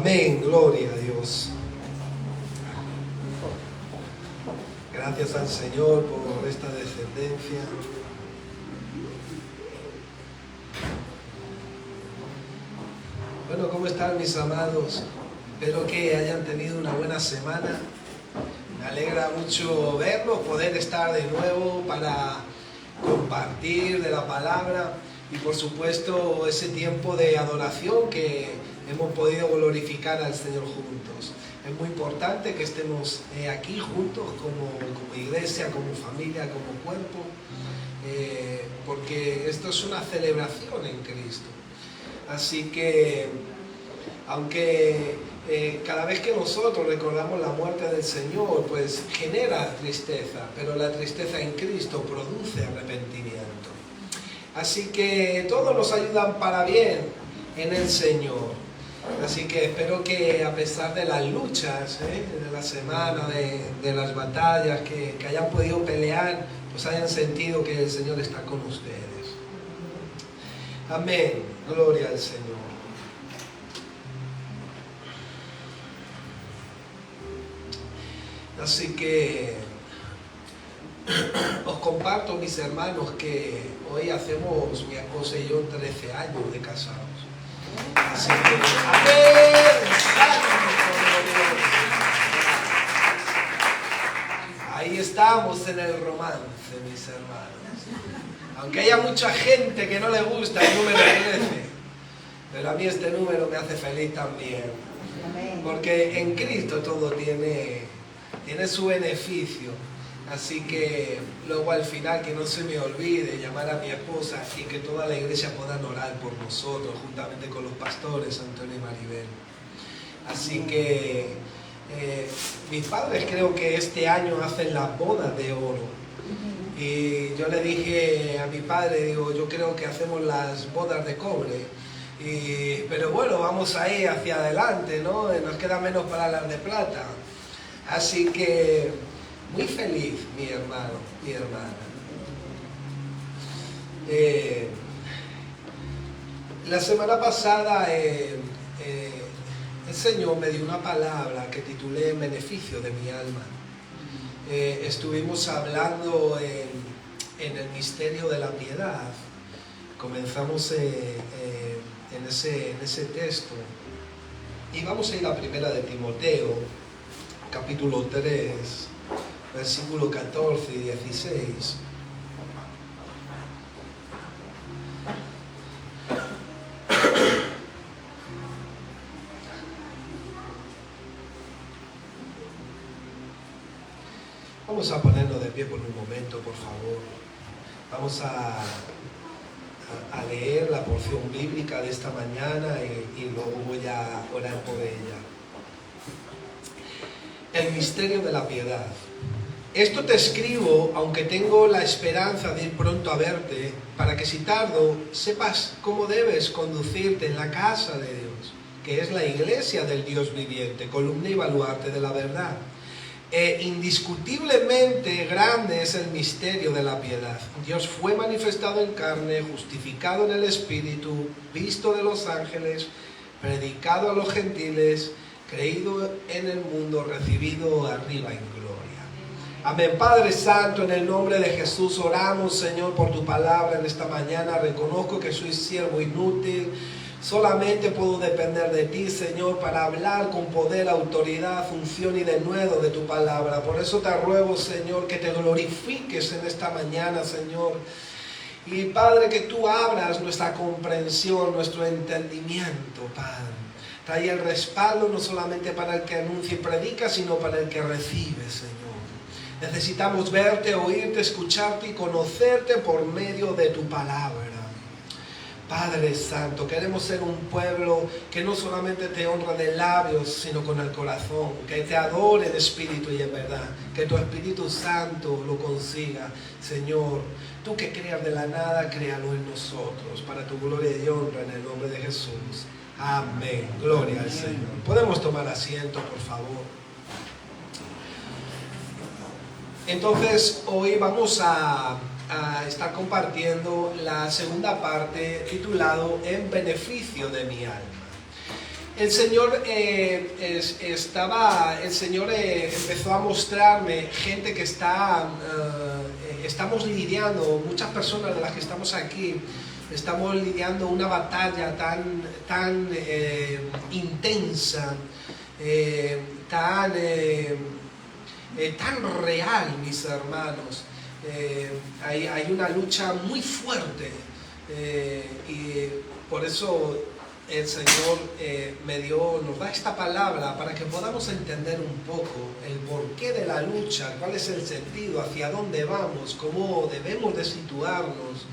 Amén, gloria a Dios. Gracias al Señor por esta descendencia. Bueno, ¿cómo están mis amados? Espero que hayan tenido una buena semana. Me alegra mucho verlos, poder estar de nuevo para compartir de la palabra y por supuesto ese tiempo de adoración que hemos podido glorificar al Señor juntos. Es muy importante que estemos aquí juntos como iglesia, como familia, como cuerpo, porque esto es una celebración en Cristo. Así que, aunque cada vez que nosotros recordamos la muerte del Señor, pues genera tristeza, pero la tristeza en Cristo produce arrepentimiento. Así que todos nos ayudan para bien en el Señor. Así que espero que a pesar de las luchas, de la semana, de las batallas que hayan podido pelear, pues hayan sentido que el Señor está con ustedes. Amén. Gloria al Señor. Así que os comparto, mis hermanos, que hoy hacemos mi esposa y yo 13 años de casados. Así que, amén. Ahí estamos en el romance, mis hermanos. Aunque haya mucha gente que no le gusta el número 13, pero a mí este número me hace feliz también. Porque en Cristo todo tiene su beneficio. Así que luego al final que no se me olvide llamar a mi esposa y que toda la iglesia pueda orar por nosotros juntamente con los pastores Antonio y Maribel. Así que mis padres creo que este año hacen las bodas de oro. Y yo le dije a mi padre, digo, yo creo que hacemos las bodas de cobre. Pero bueno, vamos ahí hacia adelante, ¿no? Nos queda menos para las de plata. Así que muy feliz, mi hermano, mi hermana. La semana pasada el Señor me dio una palabra que titulé En beneficio de mi alma. Estuvimos hablando en el misterio de la piedad. Comenzamos en ese texto. Y vamos a ir a primera de Timoteo, capítulo 3. Versículo 14 y 16. Vamos a ponernos de pie por un momento, por favor. Vamos a leer la porción bíblica de esta mañana y luego voy a orar por ella. El misterio de la piedad. Esto te escribo, aunque tengo la esperanza de ir pronto a verte, para que si tardo, sepas cómo debes conducirte en la casa de Dios, que es la iglesia del Dios viviente, columna y baluarte de la verdad. Indiscutiblemente grande es el misterio de la piedad. Dios fue manifestado en carne, justificado en el Espíritu, visto de los ángeles, predicado a los gentiles, creído en el mundo, recibido arriba en gloria. Amén. Padre Santo, en el nombre de Jesús oramos, Señor, por tu palabra en esta mañana. Reconozco que soy siervo inútil. Solamente puedo depender de ti, Señor, para hablar con poder, autoridad, función y denuedo de tu palabra. Por eso te ruego, Señor, que te glorifiques en esta mañana, Señor. Y, Padre, que tú abras nuestra comprensión, nuestro entendimiento, Padre. Trae el respaldo no solamente para el que anuncia y predica, sino para el que recibe, Señor. Necesitamos verte, oírte, escucharte y conocerte por medio de tu palabra. Padre Santo, queremos ser un pueblo que no solamente te honra de labios, sino con el corazón, que te adore en espíritu y en verdad, que tu Espíritu Santo lo consiga, Señor. Tú que creas de la nada, créalo en nosotros, para tu gloria y honra en el nombre de Jesús. Amén. Gloria al Señor. Podemos tomar asiento, por favor. Entonces, hoy vamos a estar compartiendo la segunda parte titulado En beneficio de mi alma. el Señor empezó a mostrarme gente que estamos lidiando, muchas personas de las que estamos aquí, estamos lidiando una batalla tan intensa, tan real, mis hermanos. Hay una lucha muy fuerte, y por eso el Señor nos da esta palabra para que podamos entender un poco el porqué de la lucha, cuál es el sentido, hacia dónde vamos, cómo debemos de situarnos,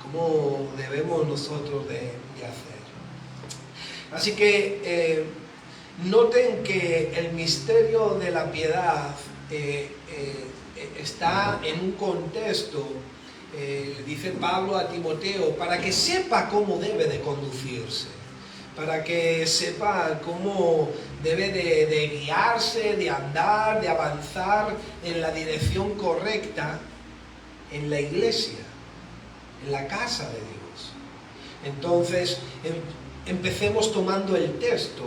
cómo debemos nosotros de hacer. Así que noten que el misterio de la piedad está en un contexto, dice Pablo a Timoteo, para que sepa cómo debe de conducirse, para que sepa cómo debe de guiarse, de andar, de avanzar en la dirección correcta en la iglesia, en la casa de Dios. Entonces, empecemos tomando el texto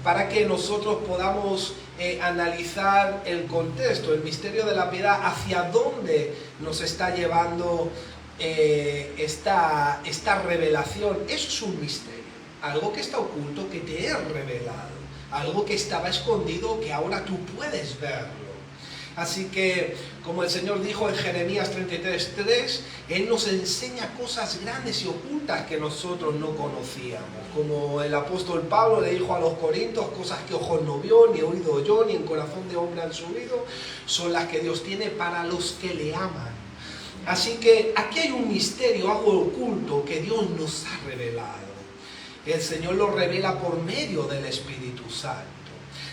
para que nosotros podamos analizar el contexto, el misterio de la piedad, hacia dónde nos está llevando esta revelación. Eso es un misterio, algo que está oculto, que te he revelado, algo que estaba escondido, que ahora tú puedes verlo. Así que, como el Señor dijo en Jeremías 33:3, Él nos enseña cosas grandes y ocultas que nosotros no conocíamos. Como el apóstol Pablo le dijo a los corintios, cosas que ojos no vio, ni oído yo, ni en corazón de hombre han subido, son las que Dios tiene para los que le aman. Así que aquí hay un misterio, algo oculto que Dios nos ha revelado. El Señor lo revela por medio del Espíritu Santo.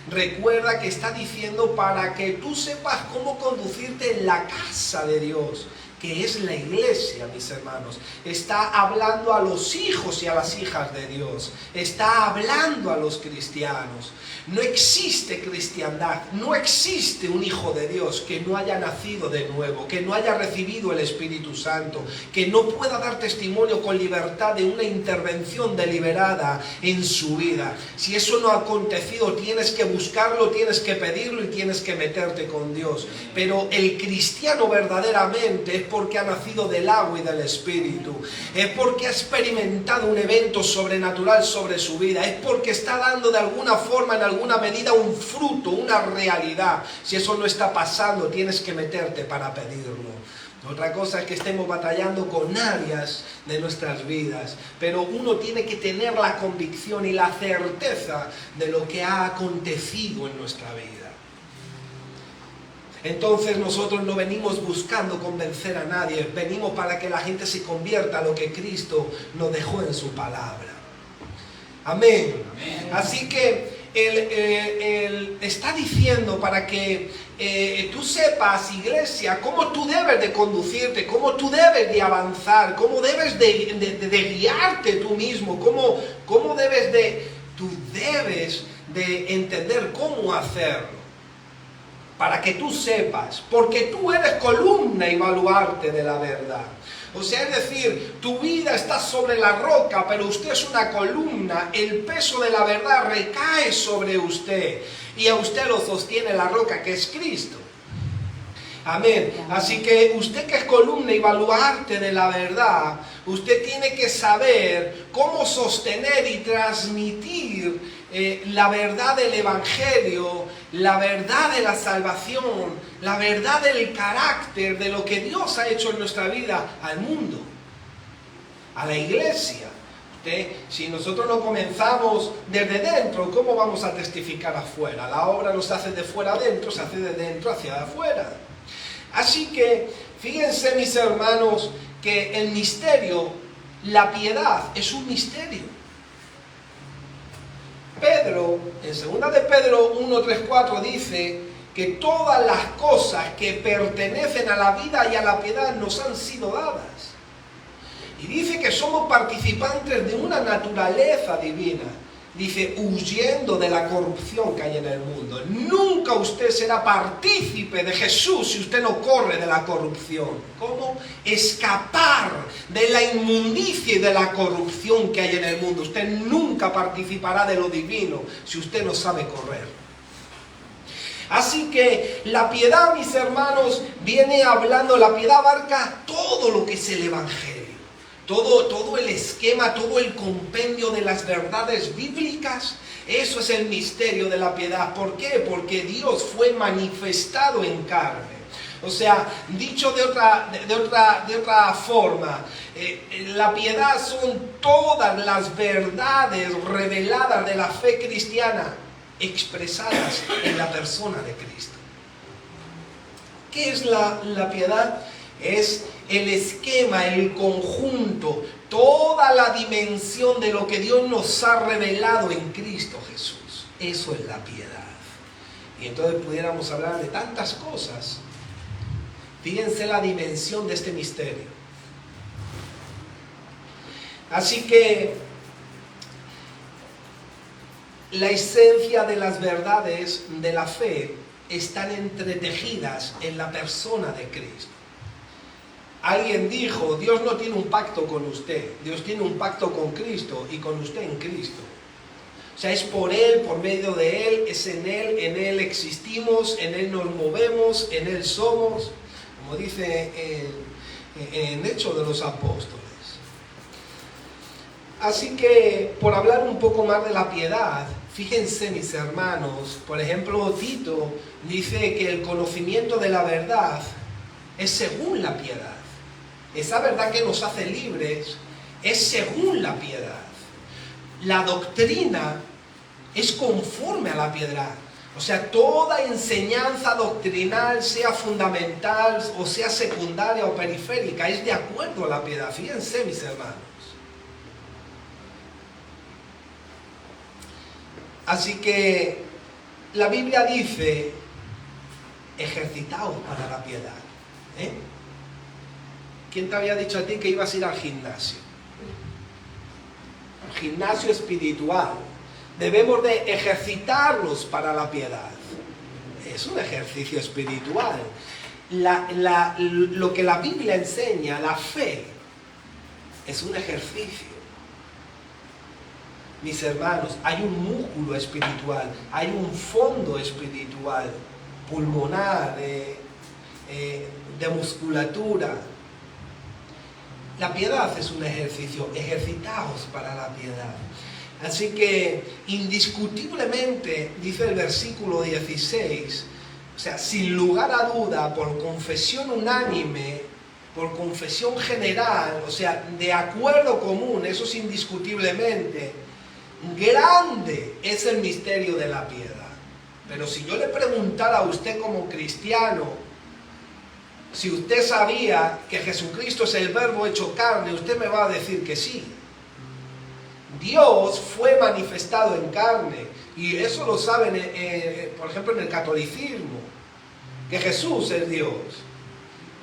Recuerda que está diciendo para que tú sepas cómo conducirte en la casa de Dios, que es la iglesia, mis hermanos. Está hablando a los hijos y a las hijas de Dios. Está hablando a los cristianos. No existe cristiandad, no existe un hijo de Dios que no haya nacido de nuevo, que no haya recibido el Espíritu Santo, que no pueda dar testimonio con libertad de una intervención deliberada en su vida. Si eso no ha acontecido, tienes que buscarlo, tienes que pedirlo y tienes que meterte con Dios. Pero el cristiano verdaderamente es porque ha nacido del agua y del Espíritu, es porque ha experimentado un evento sobrenatural sobre su vida, es porque está dando de alguna forma, en alguna medida, un fruto, una realidad. Si eso no está pasando, tienes que meterte para pedirlo. Otra cosa es que estemos batallando con áreas de nuestras vidas, pero uno tiene que tener la convicción y la certeza de lo que ha acontecido en nuestra vida. Entonces nosotros no venimos buscando convencer a nadie, venimos para que la gente se convierta a lo que Cristo nos dejó en su palabra. Amén. Amén. Así que Él está diciendo para que tú sepas, iglesia, cómo tú debes de conducirte, cómo tú debes de avanzar, cómo debes de guiarte tú mismo, cómo debes de entender cómo hacerlo. Para que tú sepas, porque tú eres columna y baluarte de la verdad. O sea, es decir, tu vida está sobre la roca, pero usted es una columna, el peso de la verdad recae sobre usted, y a usted lo sostiene la roca que es Cristo. Amén. Así que usted que es columna y baluarte de la verdad, usted tiene que saber cómo sostener y transmitir la verdad del Evangelio, la verdad de la salvación, la verdad del carácter, de lo que Dios ha hecho en nuestra vida al mundo, a la iglesia. Si nosotros no comenzamos desde dentro, ¿cómo vamos a testificar afuera? La obra no se hace de fuera adentro, se hace de dentro hacia afuera. Así que, fíjense, mis hermanos, que el misterio, la piedad, es un misterio. Pedro, en 2 de Pedro 1, 3, 4, dice que todas las cosas que pertenecen a la vida y a la piedad nos han sido dadas. Y dice que somos participantes de una naturaleza divina. dice, huyendo de la corrupción que hay en el mundo. Nunca usted será partícipe de Jesús si usted no corre de la corrupción. ¿Cómo? Escapar de la inmundicia y de la corrupción que hay en el mundo. Usted nunca participará de lo divino si usted no sabe correr. Así que la piedad, mis hermanos, viene hablando, la piedad abarca todo lo que es el Evangelio. Todo el esquema, todo el compendio de las verdades bíblicas, eso es el misterio de la piedad. ¿Por qué? Porque Dios fue manifestado en carne. O sea, dicho de otra forma, la piedad son todas las verdades reveladas de la fe cristiana expresadas en la persona de Cristo. ¿Qué es la piedad? Es el esquema, el conjunto, toda la dimensión de lo que Dios nos ha revelado en Cristo Jesús. Eso es la piedad. Y entonces pudiéramos hablar de tantas cosas. Fíjense la dimensión de este misterio. Así que la esencia de las verdades de la fe están entretejidas en la persona de Cristo. Alguien dijo, Dios no tiene un pacto con usted, Dios tiene un pacto con Cristo y con usted en Cristo. O sea, es por Él, por medio de Él, es en Él existimos, en Él nos movemos, en Él somos, como dice en Hechos de los Apóstoles. Así que, por hablar un poco más de la piedad, fíjense, mis hermanos, por ejemplo, Tito dice que el conocimiento de la verdad es según la piedad. Esa verdad que nos hace libres es según la piedad. La doctrina es conforme a la piedad. O sea, toda enseñanza doctrinal, sea fundamental o sea secundaria o periférica, es de acuerdo a la piedad. Fíjense, mis hermanos. Así que la Biblia dice, ejercitaos para la piedad. ¿Quién te había dicho a ti que ibas a ir al gimnasio? Gimnasio espiritual. Debemos de ejercitarnos para la piedad. Es un ejercicio espiritual. Lo que la Biblia enseña, la fe, es un ejercicio. Mis hermanos, hay un músculo espiritual, hay un fondo espiritual, pulmonar, de musculatura. La piedad es un ejercicio, ejercitaos para la piedad. Así que indiscutiblemente, dice el versículo 16, o sea, sin lugar a duda, por confesión unánime, por confesión general, o sea, de acuerdo común, eso es indiscutiblemente, grande es el misterio de la piedad. Pero si yo le preguntara a usted como cristiano, si usted sabía que Jesucristo es el verbo hecho carne, usted me va a decir que sí. Dios fue manifestado en carne, y eso lo saben, por ejemplo, en el catolicismo, que Jesús es Dios.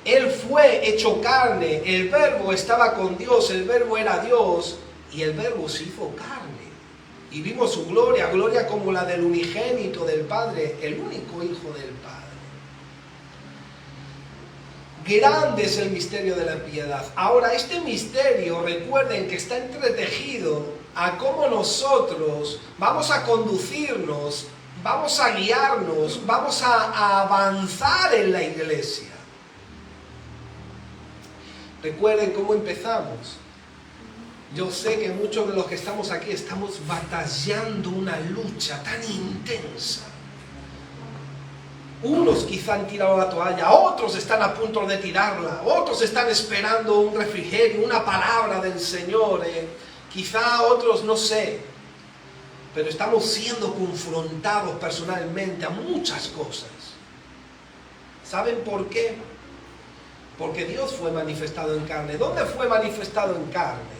Él fue hecho carne, el verbo estaba con Dios, el verbo era Dios, y el verbo se hizo carne. Y vimos su gloria, gloria como la del unigénito del Padre, el único Hijo del Padre. Grande es el misterio de la piedad. Ahora, este misterio, recuerden que está entretejido a cómo nosotros vamos a conducirnos, vamos a guiarnos, vamos a avanzar en la iglesia. Recuerden cómo empezamos. Yo sé que muchos de los que estamos aquí estamos batallando una lucha tan intensa. Unos quizá han tirado la toalla, otros están a punto de tirarla, otros están esperando un refrigerio, una palabra del Señor, quizá otros no sé, pero estamos siendo confrontados personalmente a muchas cosas. ¿Saben por qué? Porque Dios fue manifestado en carne. ¿Dónde fue manifestado en carne?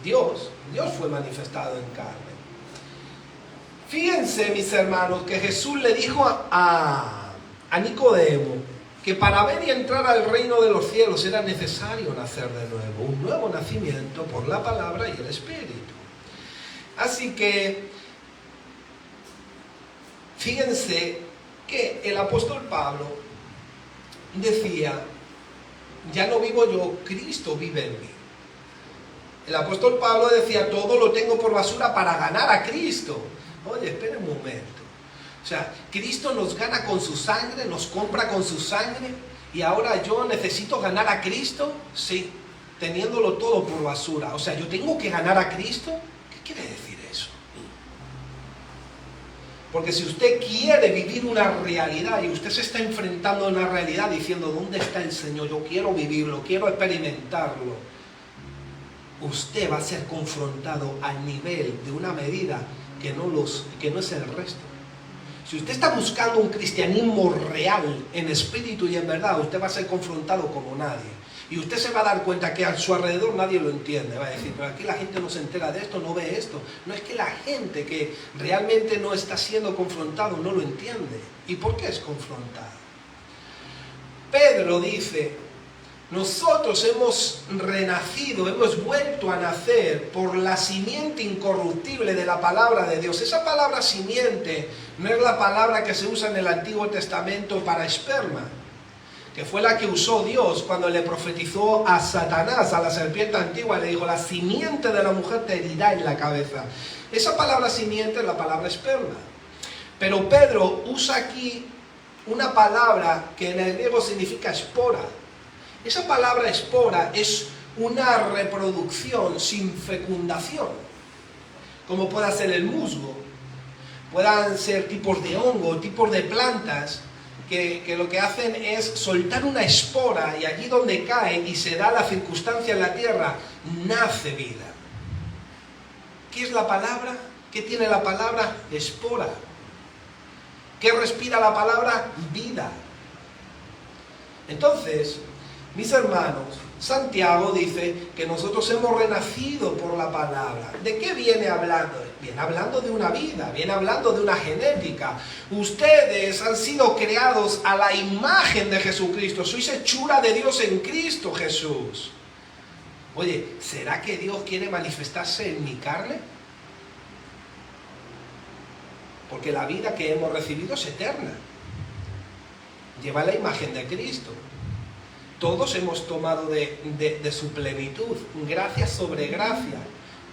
Dios fue manifestado en carne. Fíjense, mis hermanos, que Jesús le dijo a Nicodemo que para ver y entrar al reino de los cielos era necesario nacer de nuevo, un nuevo nacimiento por la palabra y el Espíritu. Así que, fíjense que el apóstol Pablo decía, ya no vivo yo, Cristo vive en mí. El apóstol Pablo decía, todo lo tengo por basura para ganar a Cristo. Oye, espera un momento. O sea, Cristo nos gana con su sangre, nos compra con su sangre, y ahora yo necesito ganar a Cristo, sí, teniéndolo todo por basura. O sea, yo tengo que ganar a Cristo. ¿Qué quiere decir eso? Porque si usted quiere vivir una realidad y usted se está enfrentando a una realidad diciendo, ¿dónde está el Señor? Yo quiero vivirlo, quiero experimentarlo. Usted va a ser confrontado al nivel de una medida que no es el resto. Si usted está buscando un cristianismo real, en espíritu y en verdad, usted va a ser confrontado como nadie. Y usted se va a dar cuenta que a su alrededor nadie lo entiende. Va a decir, pero aquí la gente no se entera de esto, no ve esto. No es que la gente que realmente no está siendo confrontado no lo entiende. ¿Y por qué es confrontado? Pedro dice, nosotros hemos renacido, hemos vuelto a nacer por la simiente incorruptible de la palabra de Dios. Esa palabra simiente no es la palabra que se usa en el Antiguo Testamento para esperma, que fue la que usó Dios cuando le profetizó a Satanás, a la serpiente antigua, y le dijo, la simiente de la mujer te herirá en la cabeza. Esa palabra simiente es la palabra esperma. Pero Pedro usa aquí una palabra que en el griego significa espora. Esa palabra espora es una reproducción sin fecundación, como pueda ser el musgo, puedan ser tipos de hongo, tipos de plantas, que lo que hacen es soltar una espora y allí donde cae y se da la circunstancia en la tierra, nace vida. ¿Qué es la palabra? ¿Qué tiene la palabra? Espora. ¿Qué respira la palabra? Vida. Entonces, mis hermanos, Santiago dice que nosotros hemos renacido por la palabra. ¿De qué viene hablando? Viene hablando de una vida, viene hablando de una genética. Ustedes han sido creados a la imagen de Jesucristo. Sois hechura de Dios en Cristo Jesús. Oye, ¿será que Dios quiere manifestarse en mi carne? Porque la vida que hemos recibido es eterna. Lleva la imagen de Cristo. Todos hemos tomado de su plenitud, gracia sobre gracia.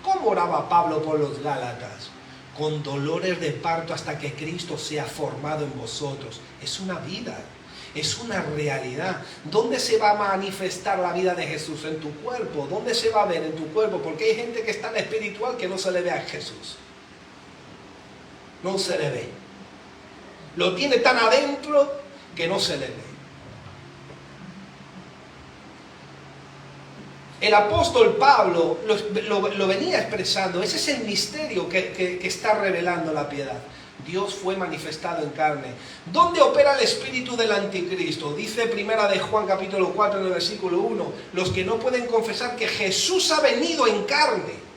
¿Cómo oraba Pablo por los Gálatas? Con dolores de parto hasta que Cristo sea formado en vosotros. Es una vida, es una realidad. ¿Dónde se va a manifestar la vida de Jesús? En tu cuerpo. ¿Dónde se va a ver en tu cuerpo? Porque hay gente que es tan espiritual que no se le ve a Jesús. No se le ve. Lo tiene tan adentro que no se le ve. El apóstol Pablo lo venía expresando. Ese es el misterio que está revelando la piedad. Dios fue manifestado en carne. ¿Dónde opera el espíritu del anticristo? Dice primera de Juan capítulo 4 en el versículo 1. Los que no pueden confesar que Jesús ha venido en carne.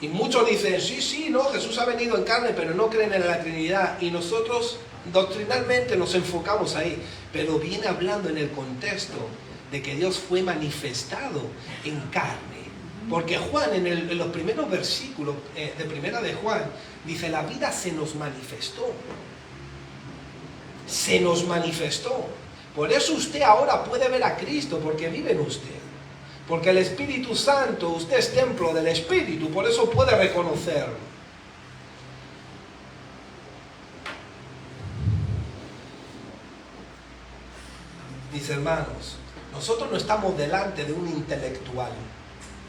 Y muchos dicen, sí, no, Jesús ha venido en carne, pero no creen en la Trinidad. Y nosotros doctrinalmente nos enfocamos ahí. Pero viene hablando en el contexto de que Dios fue manifestado en carne. Porque Juan, en los primeros versículos de primera de Juan, dice, la vida se nos manifestó. Se nos manifestó. Por eso usted ahora puede ver a Cristo, porque vive en usted. Porque el Espíritu Santo, usted es templo del Espíritu, por eso puede reconocerlo. Mis hermanos, nosotros no estamos delante de un intelectual,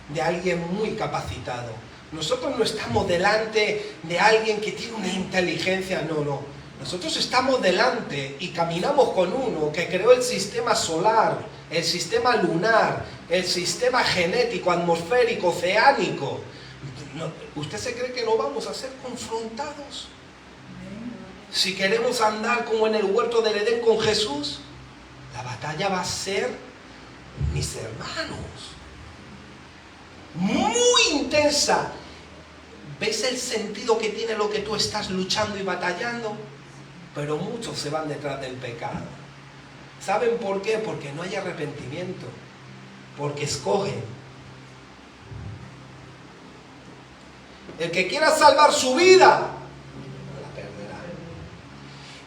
de alguien muy capacitado. Nosotros no estamos delante de alguien que tiene una inteligencia, no. Nosotros estamos delante y caminamos con uno que creó el sistema solar, el sistema lunar, el sistema genético, atmosférico, oceánico. ¿Usted se cree que no vamos a ser confrontados? Si queremos andar como en el huerto del Edén con Jesús, la batalla va a ser, mis hermanos, muy intensa. ¿Ves el sentido que tiene lo que tú estás luchando y batallando? Pero muchos se van detrás del pecado. ¿Saben por qué? Porque no hay arrepentimiento. Porque escogen. El que quiera salvar su vida, no la perderá.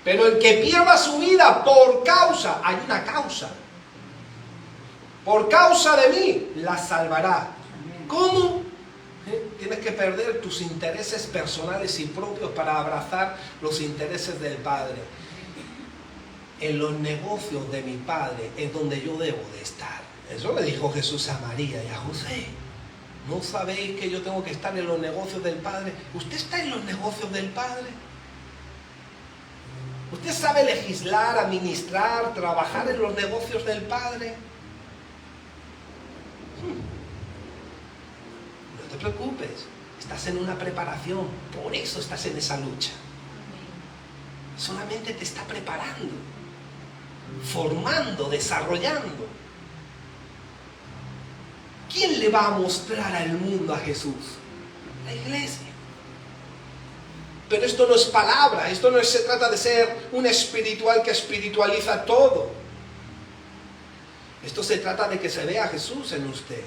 Pero el que pierda su vida por causa, hay una causa, por causa de mí, la salvará. ¿Cómo? Tienes que perder tus intereses personales y propios para abrazar los intereses del Padre. En los negocios de mi Padre es donde yo debo de estar. Eso le dijo Jesús a María y a José. ¿No sabéis que yo tengo que estar en los negocios del Padre? ¿Usted está en los negocios del Padre? ¿Usted sabe legislar, administrar, trabajar en los negocios del Padre? No te preocupes, estás en una preparación, por eso estás en esa lucha. Solamente te está preparando, formando, desarrollando. ¿Quién le va a mostrar al mundo a Jesús? La iglesia. Pero esto no es palabra, esto no se trata de ser un espiritual que espiritualiza todo. Esto se trata de que se vea a Jesús en usted,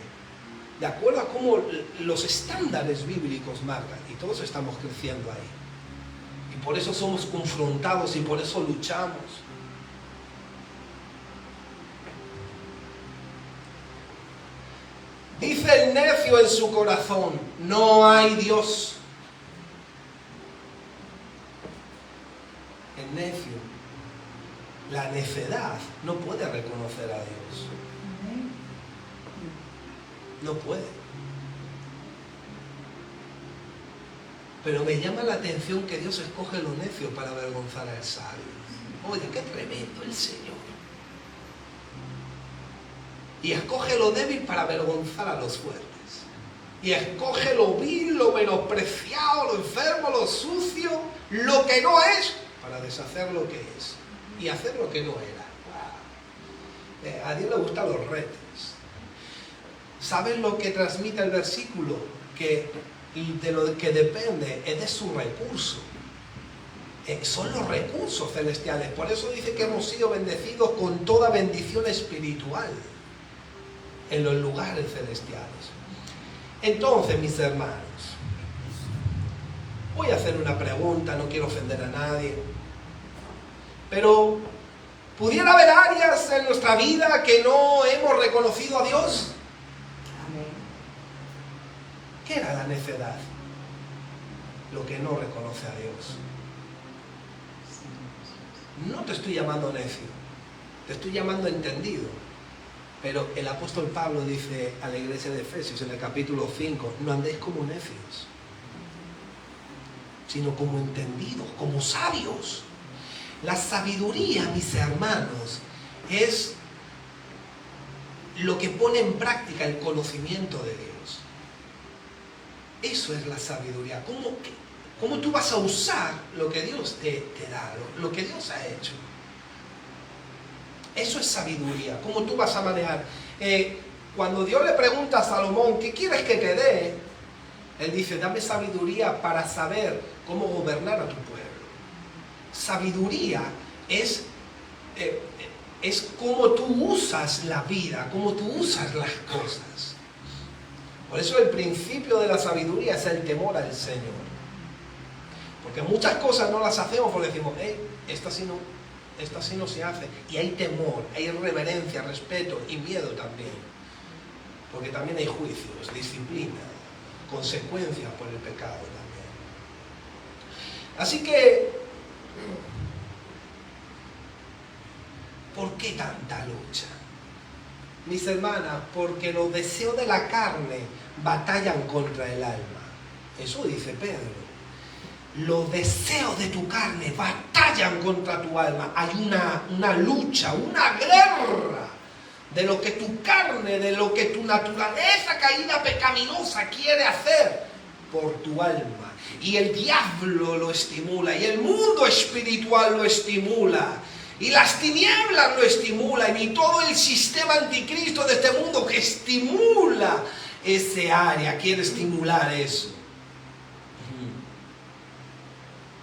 de acuerdo a cómo los estándares bíblicos marcan, y todos estamos creciendo ahí. Y por eso somos confrontados y por eso luchamos. Dice el necio en su corazón, no hay Dios. El necio, la necedad, no puede reconocer a Dios. No puede. Pero me llama la atención que Dios escoge lo necio para avergonzar al sabio. Oye, qué tremendo el Señor. Y escoge lo débil para avergonzar a los fuertes. Y escoge lo vil, lo menospreciado, lo enfermo, lo sucio, lo que no es, para deshacer lo que es. Y hacer lo que no era. A Dios le gustan los retos. ¿Saben lo que transmite el versículo? Que de lo que depende es de su recurso. Son los recursos celestiales. Por eso dice que hemos sido bendecidos con toda bendición espiritual en los lugares celestiales. Entonces, mis hermanos, voy a hacer una pregunta, no quiero ofender a nadie, pero ¿pudiera haber áreas en nuestra vida que no hemos reconocido a Dios? ¿Qué era la necedad? Lo que no reconoce a Dios. No te estoy llamando necio, te estoy llamando entendido. Pero el apóstol Pablo dice a la iglesia de Efesios en el capítulo 5, no andéis como necios, sino como entendidos, como sabios. La sabiduría, mis hermanos, es lo que pone en práctica el conocimiento de Dios. Eso es la sabiduría. ¿Cómo tú vas a usar lo que Dios te da, lo que Dios ha hecho? Eso es sabiduría. ¿Cómo tú vas a manejar? Cuando Dios le pregunta a Salomón, ¿qué quieres que te dé? Él dice, dame sabiduría para saber cómo gobernar a tu pueblo. Sabiduría es cómo tú usas la vida, cómo tú usas las cosas. Por eso el principio de la sabiduría es el temor al Señor. Porque muchas cosas no las hacemos porque decimos, esta sí no se hace. Y hay temor, hay reverencia, respeto y miedo también. Porque también hay juicios, disciplina, consecuencias por el pecado también. Así que, ¿por qué tanta lucha? Mis hermanas, porque los deseos de la carne batallan contra el alma. Eso dice Pedro. Los deseos de tu carne batallan contra tu alma. Hay una lucha, una guerra de lo que tu carne, de lo que tu naturaleza caída pecaminosa quiere hacer por tu alma. Y el diablo lo estimula, y el mundo espiritual lo estimula, y las tinieblas lo estimulan, y todo el sistema anticristo de este mundo que estimula ese área, quiere estimular eso.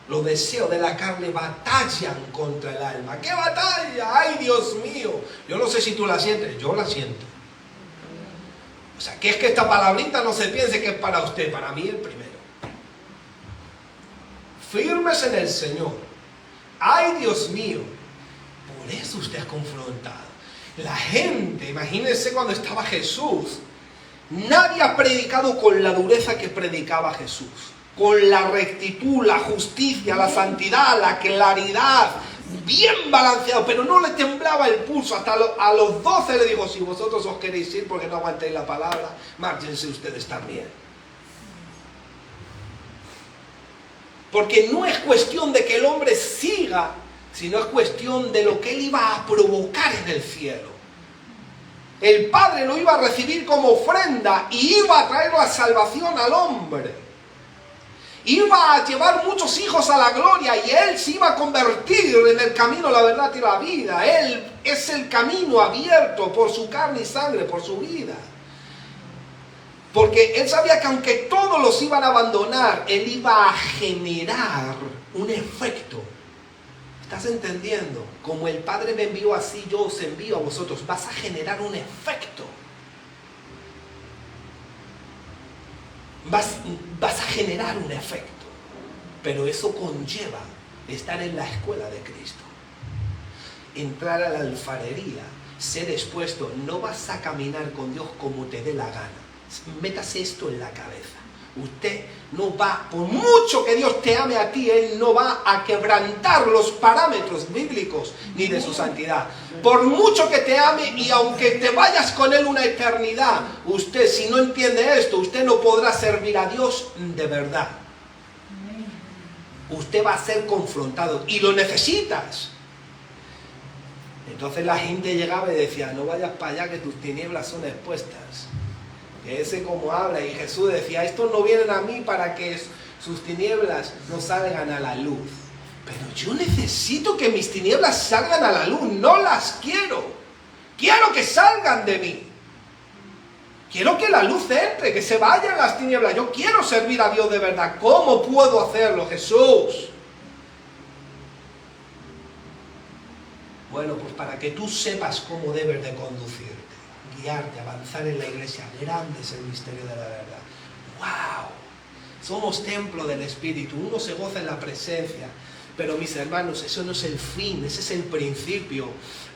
Los deseos de la carne batallan contra el alma. ¿Qué batalla? ¡Ay, Dios mío! Yo no sé si tú la sientes, yo la siento. O sea, que es que esta palabrita no se piense que es para usted, para mí el primero. firmes en el Señor. ¡Ay, Dios mío! Por eso usted es confrontado. La gente, imagínense cuando estaba Jesús, nadie ha predicado con la dureza que predicaba Jesús. Con la rectitud, la justicia, la santidad, la claridad, bien balanceado, pero no le temblaba el pulso. Hasta a los 12 le dijo, si vosotros os queréis ir porque no aguantéis la palabra, márchense ustedes también. Porque no es cuestión de que el hombre siga, sino es cuestión de lo que él iba a provocar en el cielo. El Padre lo iba a recibir como ofrenda y iba a traer la salvación al hombre. Iba a llevar muchos hijos a la gloria y él se iba a convertir en el camino, la verdad y la vida. Él es el camino abierto por su carne y sangre, por su vida. Porque él sabía que aunque todos los iban a abandonar, él iba a generar un efecto. ¿Estás entendiendo? Como el Padre me envió, así yo os envío a vosotros. Vas a generar un efecto. Vas a generar un efecto, pero eso conlleva estar en la escuela de Cristo, entrar a la alfarería, ser expuesto. No vas a caminar con Dios como te dé la gana. Métase esto en la cabeza. Usted no va, por mucho que Dios te ame a ti, Él no va a quebrantar los parámetros bíblicos ni de su santidad. Por mucho que te ame y aunque te vayas con Él una eternidad, usted, si no entiende esto, usted no podrá servir a Dios de verdad. Usted va a ser confrontado y lo necesitas. Entonces la gente llegaba y decía, no vayas para allá que tus tinieblas son expuestas. Ese como habla, y Jesús decía, estos no vienen a mí para que sus tinieblas no salgan a la luz. Pero yo necesito que mis tinieblas salgan a la luz, no las quiero. Quiero que salgan de mí. Quiero que la luz entre, que se vayan las tinieblas. Yo quiero servir a Dios de verdad. ¿Cómo puedo hacerlo, Jesús? Bueno, pues para que tú sepas cómo debes de conducirte, guiarte, avanzar en la iglesia. Grande es el misterio de la verdad. ¡Wow! Somos templo del Espíritu. Uno se goza en la presencia. Pero mis hermanos, eso no es el fin, ese es el principio.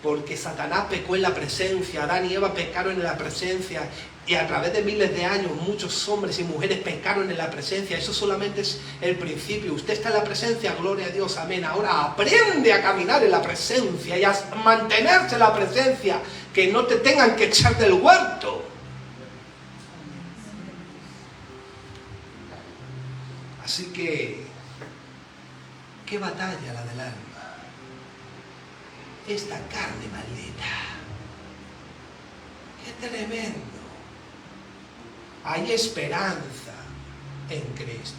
Porque Satanás pecó en la presencia, Adán y Eva pecaron en la presencia. Y a través de miles de años, muchos hombres y mujeres pecaron en la presencia. Eso solamente es el principio. Usted está en la presencia, gloria a Dios, amén. Ahora aprende a caminar en la presencia y a mantenerse en la presencia. Que no te tengan que echar del huerto. Así que, ¿qué batalla la del alma? Esta carne maldita. ¡Qué tremendo! Hay esperanza en Cristo.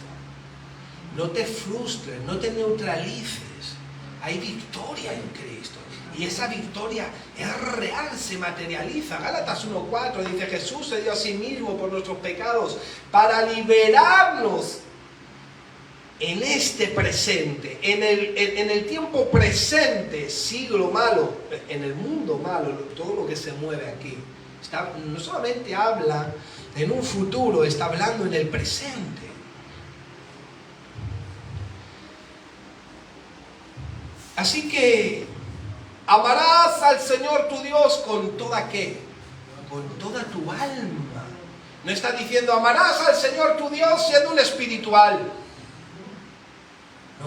No te frustres, no te neutralices. Hay victoria en Cristo. Y esa victoria es real, se materializa. Gálatas 1:4 dice, Jesús se dio a sí mismo por nuestros pecados para liberarnos en este presente, en el tiempo presente, siglo malo, en el mundo malo, todo lo que se mueve aquí. No solamente habla en un futuro, está hablando en el presente. Así que amarás al Señor tu Dios con toda ¿qué? Con toda tu alma. No está diciendo amarás al Señor tu Dios siendo un espiritual.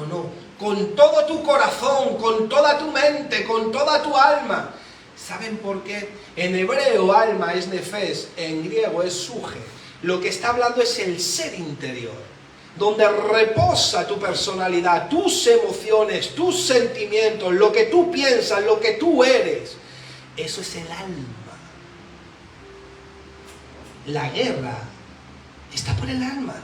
No, con todo tu corazón, con toda tu mente, con toda tu alma. ¿Saben por qué? En hebreo alma es nefes, en griego es suje. Lo que está hablando es el ser interior, donde reposa tu personalidad, tus emociones, tus sentimientos, lo que tú piensas, lo que tú eres. Eso es el alma. La guerra está por el alma.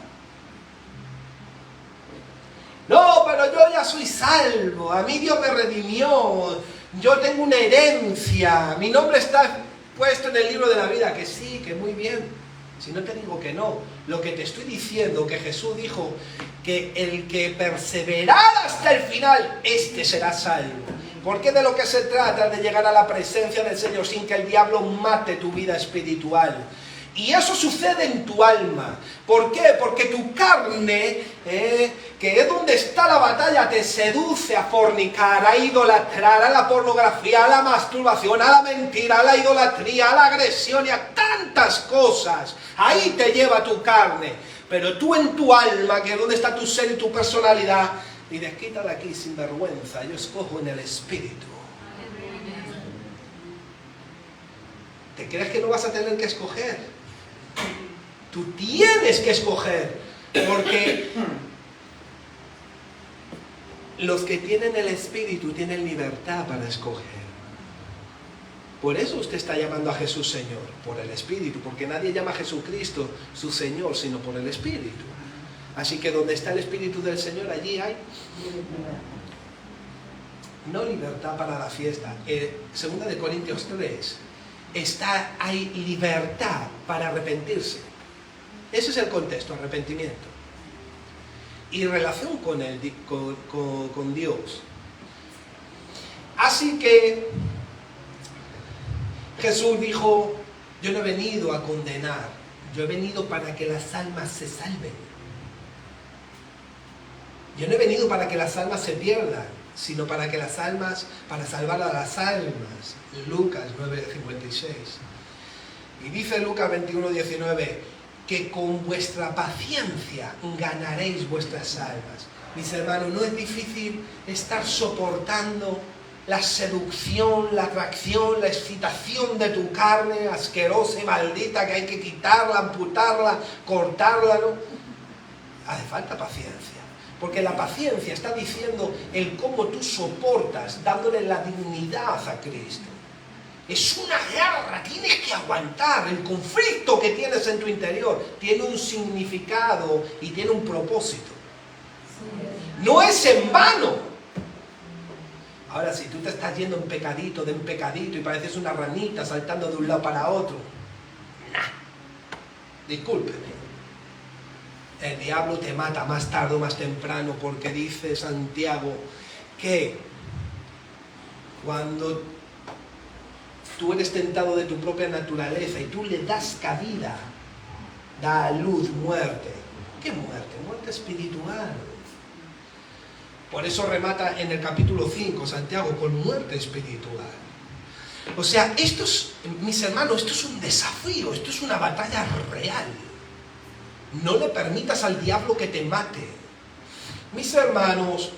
No, pero yo ya soy salvo, a mí Dios me redimió, yo tengo una herencia, mi nombre está puesto en el libro de la vida, que sí, que muy bien, si no te digo que no, lo que te estoy diciendo, que Jesús dijo que el que perseverara hasta el final, este será salvo. Porque de lo que se trata de llegar a la presencia del Señor sin que el diablo mate tu vida espiritual. Y eso sucede en tu alma. ¿Por qué? Porque tu carne, que es donde está la batalla, te seduce a fornicar, a idolatrar, a la pornografía, a la masturbación, a la mentira, a la idolatría, a la agresión y a tantas cosas. Ahí te lleva tu carne. Pero tú en tu alma, que es donde está tu ser y tu personalidad, dices, quita de aquí sin vergüenza, yo escojo en el Espíritu. ¿Te crees que no vas a tener que escoger? Tú tienes que escoger, porque los que tienen el Espíritu tienen libertad para escoger. Por eso usted está llamando a Jesús Señor, por el Espíritu, porque nadie llama a Jesucristo su Señor, sino por el Espíritu. Así que donde está el Espíritu del Señor, allí hay no libertad para la fiesta. 2 de Corintios 3, hay libertad para arrepentirse. Ese es el contexto, arrepentimiento. Y relación con Dios. Así que Jesús dijo, yo no he venido a condenar, yo he venido para que las almas se salven. Yo no he venido para que las almas se pierdan, sino para salvar a las almas. Lucas 9:56. Y dice Lucas 21:19, que con vuestra paciencia ganaréis vuestras almas. Mis hermanos, no es difícil estar soportando la seducción, la atracción, la excitación de tu carne asquerosa y maldita, que hay que quitarla, amputarla, cortarla, ¿no? Hace falta paciencia, porque la paciencia está diciendo el cómo tú soportas, dándole la dignidad a Cristo. Es una guerra, tienes que aguantar. El conflicto que tienes en tu interior tiene un significado y tiene un propósito. No es en vano. Ahora, si tú te estás yendo de un pecadito y pareces una ranita saltando de un lado para otro, discúlpeme. El diablo te mata más tarde o más temprano, porque dice Santiago que cuando tú eres tentado de tu propia naturaleza y tú le das cabida, da a luz muerte. ¿Qué muerte? Muerte espiritual. Por eso remata en el capítulo 5, Santiago, con muerte espiritual. O sea, mis hermanos, esto es un desafío, esto es una batalla real. No le permitas al diablo que te mate. Mis hermanos,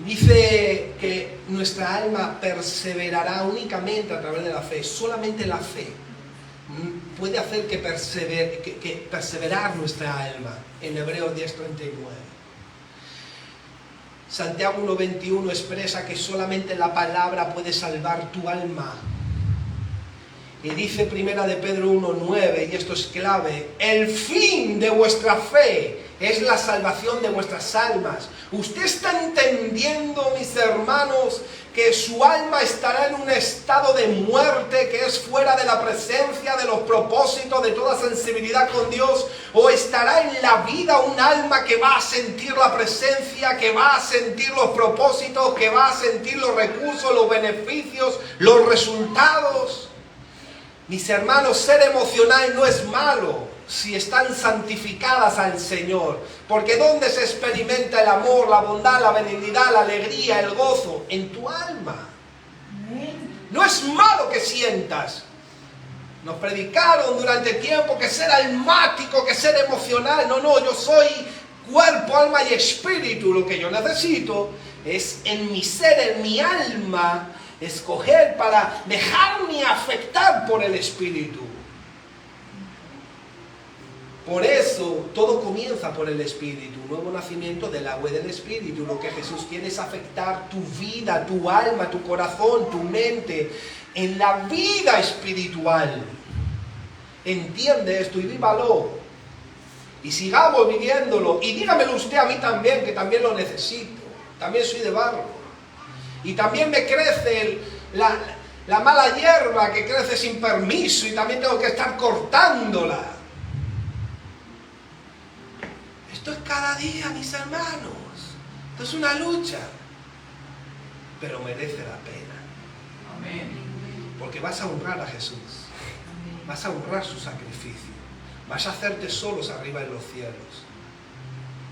dice que nuestra alma perseverará únicamente a través de la fe. Solamente la fe puede hacer que perseverar nuestra alma. En Hebreos 10:39. Santiago 1:21 expresa que solamente la palabra puede salvar tu alma. Y dice Primera de Pedro 1:9, y esto es clave, el fin de vuestra fe es la salvación de vuestras almas. Usted está entendiendo, mis hermanos, que su alma estará en un estado de muerte, que es fuera de la presencia, de los propósitos, de toda sensibilidad con Dios, o estará en la vida un alma que va a sentir la presencia, que va a sentir los propósitos, que va a sentir los recursos, los beneficios, los resultados. Mis hermanos, ser emocional no es malo si están santificadas al Señor, porque ¿dónde se experimenta el amor, la bondad, la benignidad, la alegría, el gozo? En tu alma. No es malo que sientas. Nos predicaron durante tiempo que ser almático, que ser emocional. No, yo soy cuerpo, alma y espíritu. Lo que yo necesito es en mi ser, en mi alma, escoger para dejarme afectar por el Espíritu. Por eso todo comienza por el Espíritu, nuevo nacimiento del agua y del Espíritu. Lo que Jesús quiere es afectar tu vida, tu alma, tu corazón, tu mente, en la vida espiritual. Entiende esto y vívalo. Y sigamos viviéndolo. Y dígamelo usted a mí también, que también lo necesito. También soy de barro. Y también me crece la mala hierba que crece sin permiso y también tengo que estar cortándola. Esto es cada día, mis hermanos. Esto es una lucha. Pero merece la pena. Amén. Porque vas a honrar a Jesús. vas a honrar su sacrificio. Vas a hacer tesoros arriba en los cielos.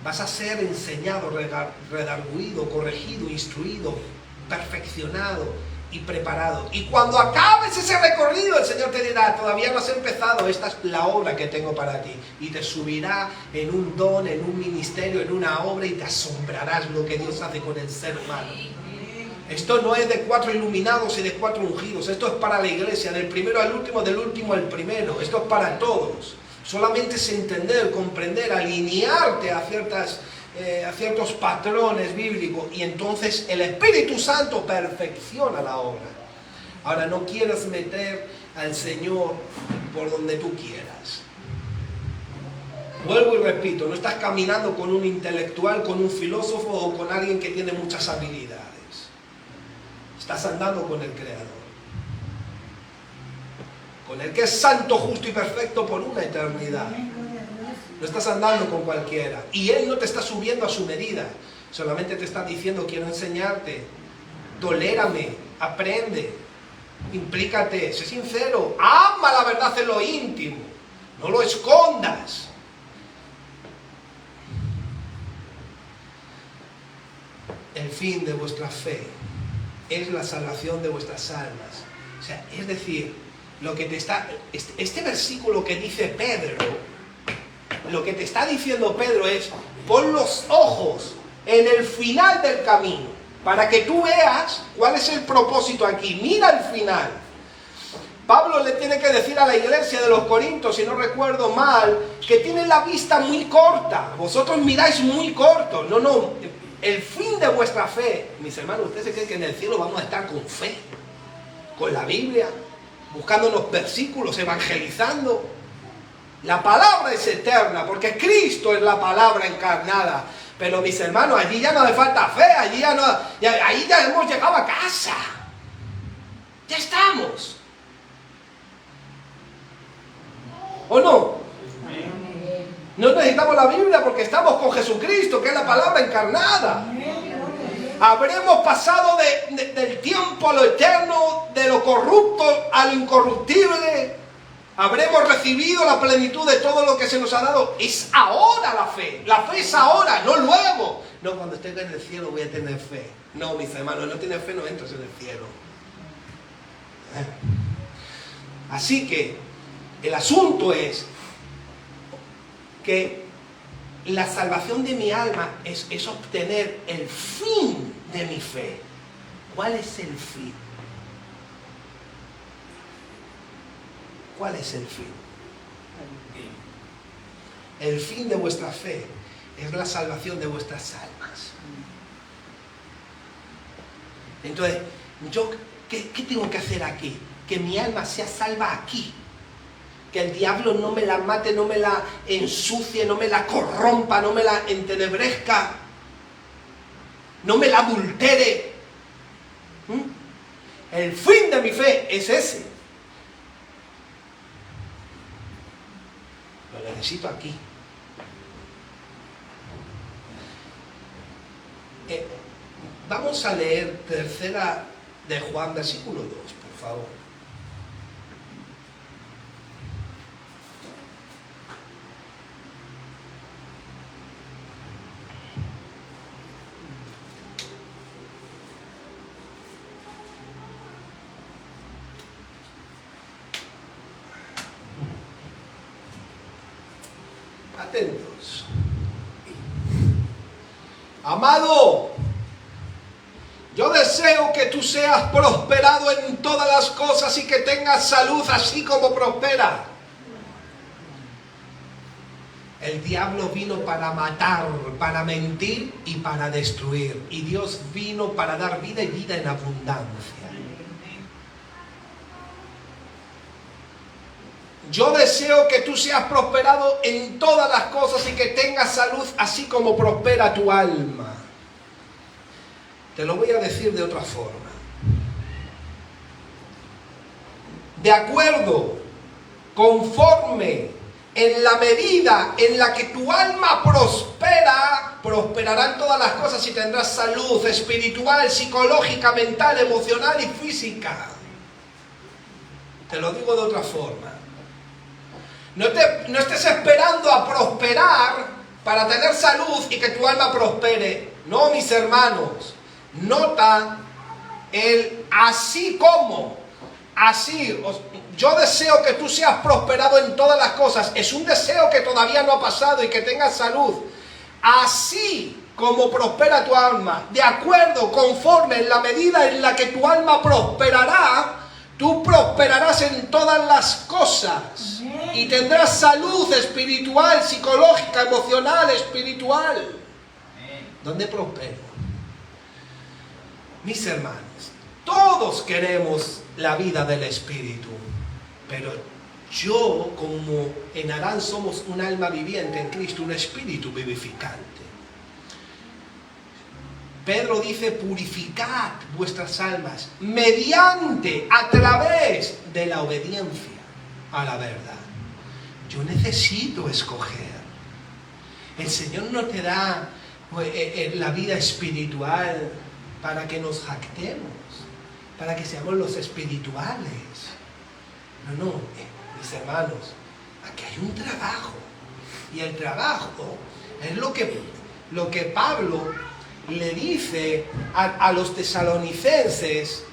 Vas a ser enseñado, redarguido, corregido, instruido, perfeccionado y preparado. Y cuando acabes ese recorrido, el Señor te dirá, todavía no has empezado, esta es la obra que tengo para ti. Y te subirá en un don, en un ministerio, en una obra, y te asombrarás lo que Dios hace con el ser humano. Esto no es de 4 iluminados y de 4 ungidos. Esto es para la iglesia, del primero al último, del último al primero. Esto es para todos. Solamente es entender, comprender, alinearte a ciertos patrones bíblicos, y entonces el Espíritu Santo perfecciona la obra. Ahora, no quieras meter al Señor por donde tú quieras. Vuelvo y repito, no estás caminando con un intelectual, con un filósofo o con alguien que tiene muchas habilidades. Estás andando con el Creador, con el que es santo, justo y perfecto por una eternidad. No estás andando con cualquiera. Y Él no te está subiendo a su medida. Solamente te está diciendo, quiero enseñarte. Tolérame, aprende, implícate, sé sincero, ama la verdad en lo íntimo. No lo escondas. El fin de vuestra fe es la salvación de vuestras almas. O sea, es decir, lo que te está, este versículo que dice Pedro, lo que te está diciendo Pedro es, pon los ojos en el final del camino, para que tú veas cuál es el propósito aquí. Mira el final. Pablo le tiene que decir a la iglesia de los Corintios, si no recuerdo mal, que tienen la vista muy corta. Vosotros miráis muy corto. No, el fin de vuestra fe, mis hermanos, ¿ustedes se creen que en el cielo vamos a estar con fe? Con la Biblia, buscando los versículos, evangelizando. La palabra es eterna, porque Cristo es la palabra encarnada. Pero mis hermanos, allí ya no hace falta fe, ahí ya hemos llegado a casa. Ya estamos. ¿O no? No necesitamos la Biblia porque estamos con Jesucristo, que es la palabra encarnada. Habremos pasado del tiempo a lo eterno, de lo corrupto a lo incorruptible. Habremos recibido la plenitud de todo lo que se nos ha dado. Es ahora la fe. La fe es ahora, no luego. No, cuando esté en el cielo voy a tener fe. No, mis hermanos, no tienes fe, no entras en el cielo. Así que el asunto es que la salvación de mi alma es obtener el fin de mi fe. ¿Cuál es el fin? ¿Cuál es el fin? El fin de vuestra fe es la salvación de vuestras almas. Entonces, ¿qué tengo que hacer aquí? Que mi alma sea salva aquí. Que el diablo no me la mate, no me la ensucie, no me la corrompa, no me la entenebrezca, no me la adultere. El fin de mi fe es ese. Lo necesito aquí. Vamos a leer 3 de Juan, versículo 2, por favor. Atentos. Amado, yo deseo que tú seas prosperado en todas las cosas y que tengas salud así como prospera. El diablo vino para matar, para mentir y para destruir. Y Dios vino para dar vida y vida en abundancia. Yo deseo que tú seas prosperado en todas las cosas y que tengas salud así como prospera tu alma. Te lo voy a decir de otra forma. De acuerdo, conforme, en la medida en la que tu alma prospera, prosperarán todas las cosas y tendrás salud espiritual, psicológica, mental, emocional y física. Te lo digo de otra forma. No estés esperando a prosperar para tener salud y que tu alma prospere. No, mis hermanos. Nota el así como. Así. Yo deseo que tú seas prosperado en todas las cosas. Es un deseo que todavía no ha pasado y que tengas salud. Así como prospera tu alma, de acuerdo, conforme, en la medida en la que tu alma prosperará, tú prosperarás en todas las cosas y tendrás salud espiritual, psicológica, emocional, espiritual. ¿Dónde prospero? Mis hermanos, todos queremos la vida del Espíritu, pero yo, como en Adán somos un alma viviente, en Cristo un espíritu vivificante. Pedro dice, purificad vuestras almas mediante, a través de la obediencia a la verdad. Yo necesito escoger. El Señor no te da la vida espiritual para que nos jactemos, para que seamos los espirituales. No, mis hermanos, aquí hay un trabajo. Y el trabajo es lo que Pablo le dice a los tesalonicenses,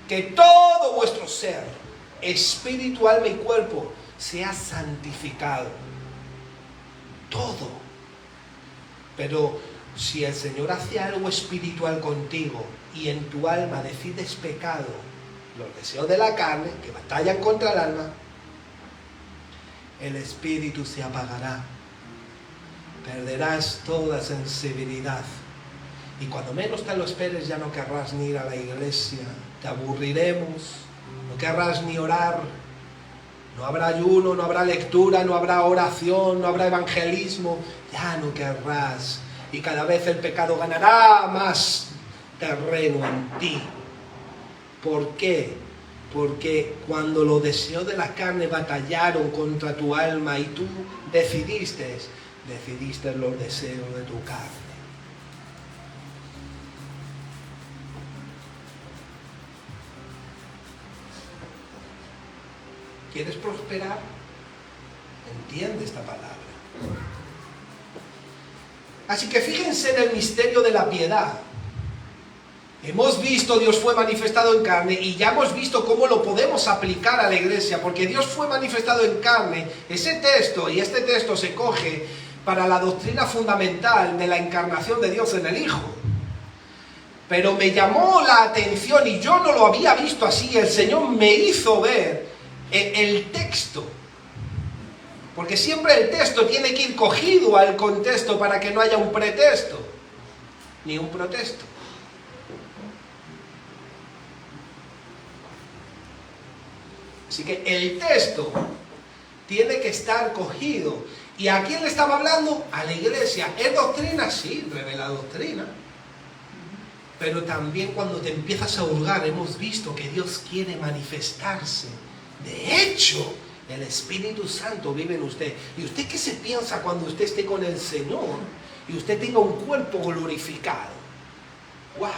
que todo vuestro ser, espíritu, alma y cuerpo, sea santificado. Todo. Pero si el Señor hace algo espiritual contigo y en tu alma decides pecado, los deseos de la carne, que batallan contra el alma, el espíritu se apagará. Perderás toda sensibilidad. Y cuando menos te lo esperes, ya no querrás ni ir a la iglesia, te aburriremos, no querrás ni orar, no habrá ayuno, no habrá lectura, no habrá oración, no habrá evangelismo, ya no querrás. Y cada vez el pecado ganará más terreno en ti. ¿Por qué? Porque cuando los deseos de la carne batallaron contra tu alma y tú decidiste los deseos de tu carne. ¿Quieres prosperar? Entiende esta palabra. Así que fíjense en el misterio de la piedad. Hemos visto, Dios fue manifestado en carne, y ya hemos visto cómo lo podemos aplicar a la iglesia, porque Dios fue manifestado en carne. Ese texto, y este texto se coge para la doctrina fundamental de la encarnación de Dios en el Hijo. Pero me llamó la atención, y yo no lo había visto así, el Señor me hizo ver el texto, porque siempre el texto tiene que ir cogido al contexto para que no haya un pretexto ni un protesto. Así que el texto tiene que estar cogido. ¿Y a quién le estaba hablando? A la iglesia. ¿Es doctrina? Sí, revela doctrina. Pero también cuando te empiezas a hurgar, hemos visto que Dios quiere manifestarse. De hecho, el Espíritu Santo vive en usted. ¿Y usted qué se piensa cuando usted esté con el Señor y usted tenga un cuerpo glorificado? ¡Wow!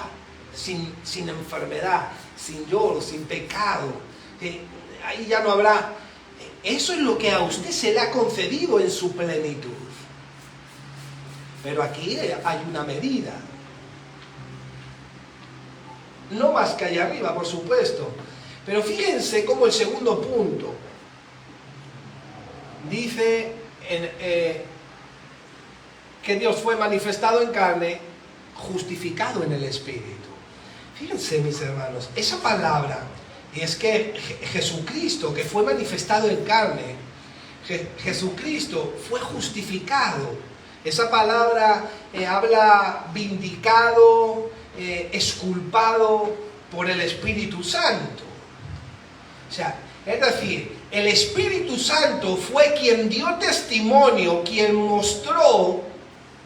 Sin enfermedad, sin lloro, sin pecado. Ahí ya no habrá. Eso es lo que a usted se le ha concedido en su plenitud. Pero aquí hay una medida. No más que allá arriba, por supuesto. Pero fíjense cómo el segundo punto dice que Dios fue manifestado en carne, justificado en el Espíritu. Fíjense, mis hermanos, esa palabra es que Jesucristo, que fue manifestado en carne, Jesucristo fue justificado. Esa palabra habla vindicado, exculpado por el Espíritu Santo. O sea, es decir, el Espíritu Santo fue quien dio testimonio, quien mostró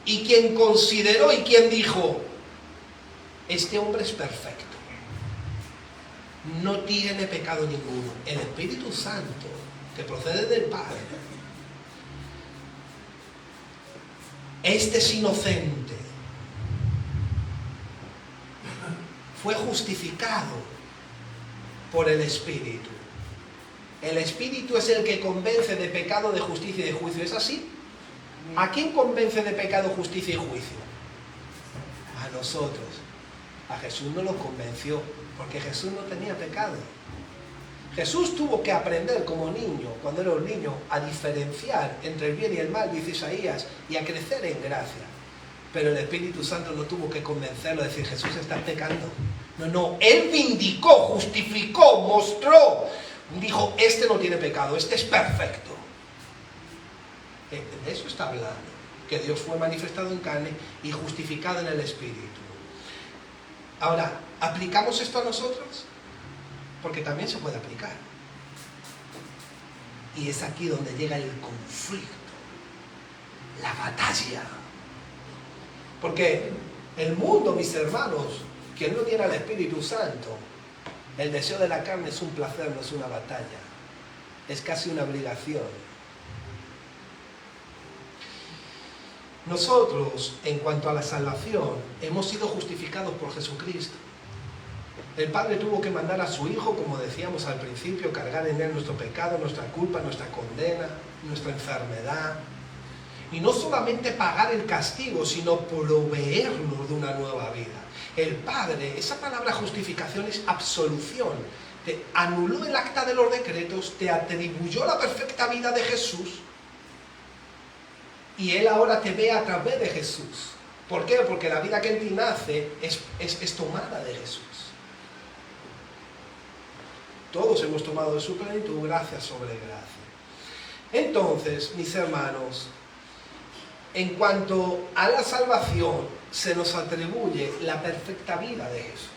y quien consideró y quien dijo: este hombre es perfecto, no tiene pecado ninguno. El Espíritu Santo, que procede del Padre, este es inocente, fue justificado por el Espíritu. El Espíritu es el que convence de pecado, de justicia y de juicio. ¿Es así? ¿A quién convence de pecado, justicia y juicio? A nosotros. A Jesús no lo convenció, porque Jesús no tenía pecado. Jesús tuvo que aprender como niño, cuando era un niño, a diferenciar entre el bien y el mal, dice Isaías, y a crecer en gracia. Pero el Espíritu Santo no tuvo que convencerlo de decir, Jesús está pecando. No, Él vindicó, justificó, mostró. Dijo, este no tiene pecado, este es perfecto. De eso está hablando, que Dios fue manifestado en carne y justificado en el Espíritu. Ahora, ¿aplicamos esto a nosotros? Porque también se puede aplicar. Y es aquí donde llega el conflicto, la batalla. Porque el mundo, mis hermanos, quien no tiene al Espíritu Santo, el deseo de la carne es un placer, no es una batalla. Es casi una obligación. Nosotros, en cuanto a la salvación, hemos sido justificados por Jesucristo. El Padre tuvo que mandar a su Hijo, como decíamos al principio, cargar en Él nuestro pecado, nuestra culpa, nuestra condena, nuestra enfermedad. Y no solamente pagar el castigo, sino proveernos de una nueva vida. El Padre, esa palabra justificación es absolución. Te anuló el acta de los decretos, te atribuyó la perfecta vida de Jesús. Y Él ahora te ve a través de Jesús. ¿Por qué? Porque la vida que en ti nace es tomada de Jesús. Todos hemos tomado de su plenitud gracia sobre gracia. Entonces, mis hermanos, en cuanto a la salvación, se nos atribuye la perfecta vida de Jesús,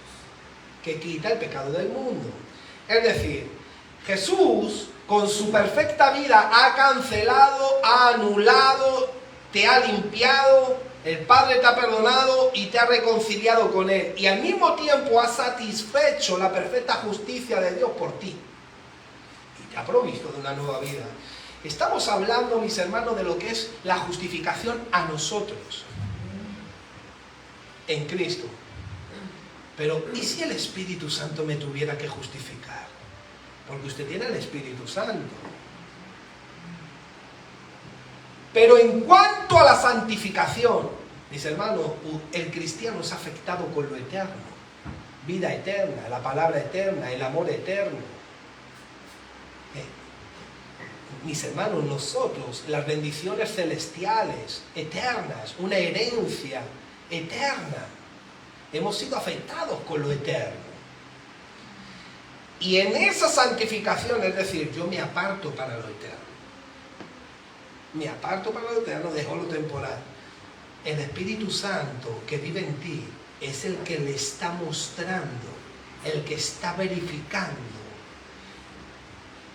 que quita el pecado del mundo. Es decir, Jesús, con su perfecta vida, ha cancelado, ha anulado, te ha limpiado, el Padre te ha perdonado y te ha reconciliado con Él. Y al mismo tiempo ha satisfecho la perfecta justicia de Dios por ti. Y te ha provisto de una nueva vida. Estamos hablando, mis hermanos, de lo que es la justificación a nosotros, en Cristo. Pero, ¿y si el Espíritu Santo me tuviera que justificar? Porque usted tiene el Espíritu Santo. Pero en cuanto a la santificación, mis hermanos, el cristiano es afectado con lo eterno. Vida eterna, la palabra eterna, el amor eterno. Mis hermanos, nosotros, las bendiciones celestiales, eternas, una herencia eterna, hemos sido afectados con lo eterno. Y en esa santificación, es decir, yo me aparto para lo eterno. Me aparto para lo eterno, dejo lo temporal. El Espíritu Santo que vive en ti es el que le está mostrando, el que está verificando,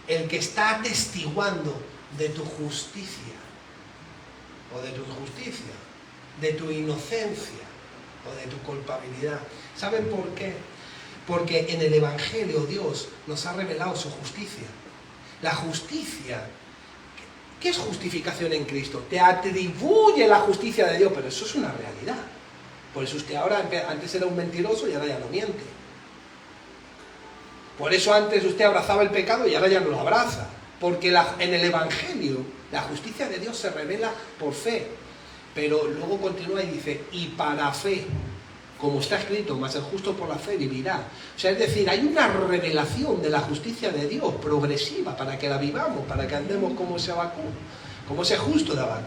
el que está atestiguando de tu justicia o de tu injusticia, de tu inocencia o de tu culpabilidad. ¿Saben por qué? Porque en el Evangelio Dios nos ha revelado su justicia. La justicia, ¿qué es justificación en Cristo? Te atribuye la justicia de Dios, pero eso es una realidad. Por eso usted ahora, antes era un mentiroso y ahora ya no miente. Por eso antes usted abrazaba el pecado y ahora ya no lo abraza. Porque en el Evangelio la justicia de Dios se revela por fe. Pero luego continúa y dice, y para fe, como está escrito, mas el justo por la fe vivirá. O sea, es decir, hay una revelación de la justicia de Dios progresiva para que la vivamos, para que andemos como ese Habacuc, como ese justo de Habacuc.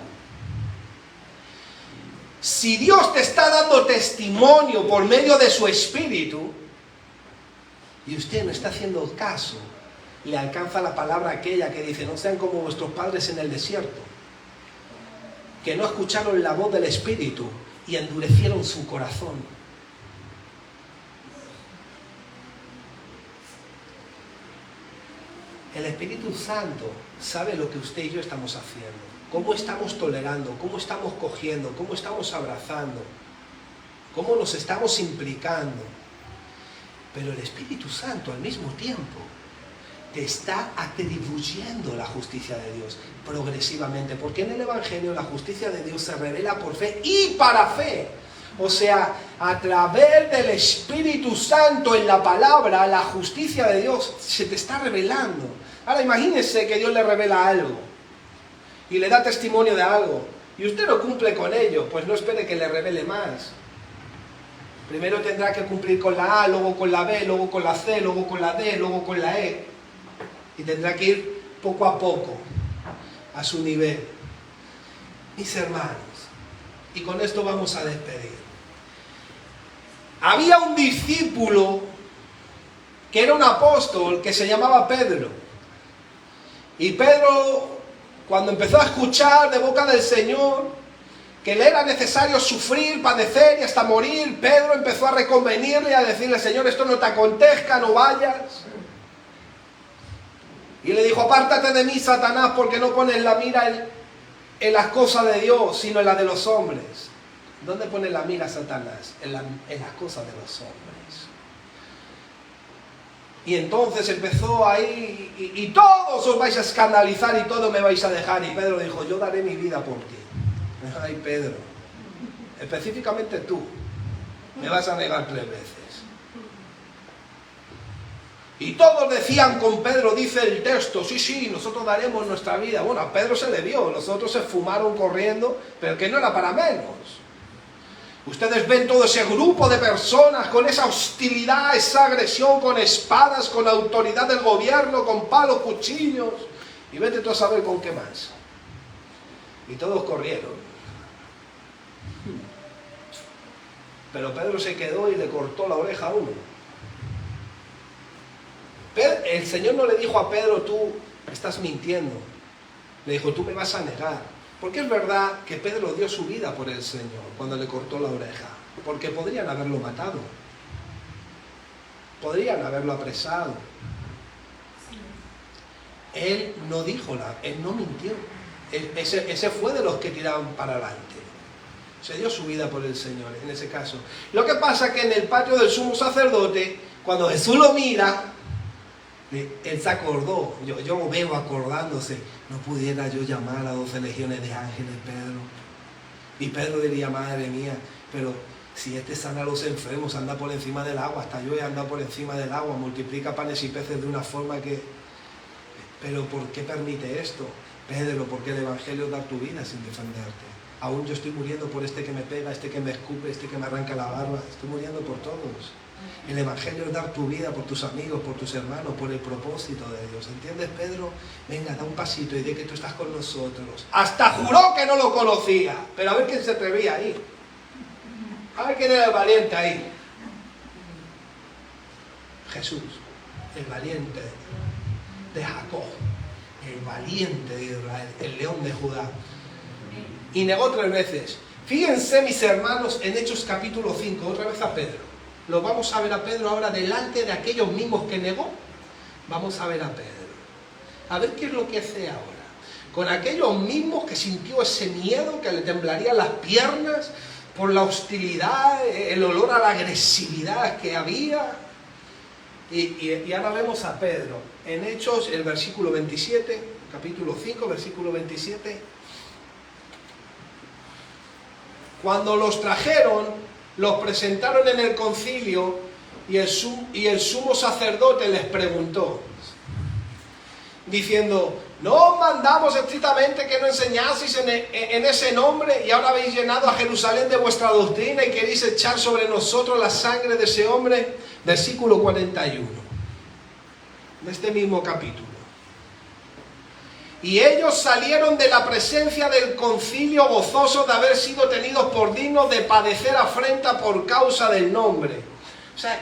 Si Dios te está dando testimonio por medio de su Espíritu, y usted no está haciendo caso, le alcanza la palabra aquella que dice, no sean como vuestros padres en el desierto, que no escucharon la voz del Espíritu y endurecieron su corazón. El Espíritu Santo sabe lo que usted y yo estamos haciendo, cómo estamos tolerando, cómo estamos cogiendo, cómo estamos abrazando, cómo nos estamos implicando. Pero el Espíritu Santo al mismo tiempo te está atribuyendo la justicia de Dios progresivamente, porque en el Evangelio la justicia de Dios se revela por fe y para fe. O sea, a través del Espíritu Santo en la palabra, la justicia de Dios se te está revelando. Ahora imagínese que Dios le revela algo y le da testimonio de algo y usted no cumple con ello, pues no espere que le revele más. Primero tendrá que cumplir con la A, luego con la B, luego con la C, luego con la D, luego con la E. Y tendrá que ir poco a poco a su nivel. Mis hermanos, y con esto vamos a despedir. Había un discípulo que era un apóstol que se llamaba Pedro. Y Pedro, cuando empezó a escuchar de boca del Señor que le era necesario sufrir, padecer y hasta morir, Pedro empezó a reconvenirle y a decirle: Señor, esto no te acontezca, no vayas. Y le dijo: apártate de mí, Satanás, porque no pones la mira en las cosas de Dios, sino en las de los hombres. ¿Dónde pone la mira Satanás? En las cosas de los hombres. Y entonces empezó ahí, y todos os vais a escandalizar y todos me vais a dejar. Y Pedro dijo: yo daré mi vida por ti. Ay, Pedro, específicamente tú, me vas a negar 3 veces. Y todos decían con Pedro, dice el texto: sí, sí, nosotros daremos nuestra vida. Bueno, a Pedro se le vio, los otros se fumaron corriendo, pero que no era para menos. Ustedes ven todo ese grupo de personas con esa hostilidad, esa agresión, con espadas, con autoridad del gobierno, con palos, cuchillos, y vete tú a saber con qué más. Y todos corrieron. Pero Pedro se quedó y le cortó la oreja a uno. El Señor no le dijo a Pedro: tú estás mintiendo. Le dijo: tú me vas a negar. Porque es verdad que Pedro dio su vida por el Señor cuando le cortó la oreja. Porque podrían haberlo matado. Podrían haberlo apresado. Él no dijo él no mintió. Ese fue de los que tiraban para adelante. Se dio su vida por el Señor en ese caso. Lo que pasa es que en el patio del sumo sacerdote, cuando Jesús lo mira, él se acordó. Yo lo veo acordándose: no pudiera yo llamar a 12 legiones de ángeles, Pedro. Y Pedro diría: madre mía, pero si este sana a los enfermos, anda por encima del agua, hasta yo he andado por encima del agua, multiplica panes y peces de una forma que... Pero ¿por qué permite esto? Pedro, porque el evangelio es dar tu vida sin defenderte. Aún yo estoy muriendo por este que me pega, este que me escupe, este que me arranca la barba. Estoy muriendo por todos. El evangelio es dar tu vida por tus amigos, por tus hermanos, por el propósito de Dios. ¿Entiendes, Pedro? Venga, da un pasito y di que tú estás con nosotros. Hasta juró que no lo conocía. Pero a ver quién se atrevía ahí. A ver quién era el valiente ahí. Jesús, el valiente de Jacob, el valiente de Israel, el león de Judá. Y negó 3 veces. Fíjense, mis hermanos, en Hechos capítulo 5, otra vez a Pedro. Lo vamos a ver a Pedro ahora delante de aquellos mismos que negó. Vamos a ver a Pedro. A ver qué es lo que hace ahora. Con aquellos mismos que sintió ese miedo, que le temblarían las piernas por la hostilidad, el olor a la agresividad que había. Y ahora vemos a Pedro en Hechos, el versículo 27, capítulo 5, versículo 27. Cuando los trajeron, los presentaron en el concilio y el sumo sacerdote les preguntó, diciendo: ¿no mandamos estrictamente que no enseñaseis en ese nombre y ahora habéis llenado a Jerusalén de vuestra doctrina y queréis echar sobre nosotros la sangre de ese hombre? Versículo 41 de este mismo capítulo. Y ellos salieron de la presencia del concilio gozosos de haber sido tenidos por dignos de padecer afrenta por causa del nombre. O sea,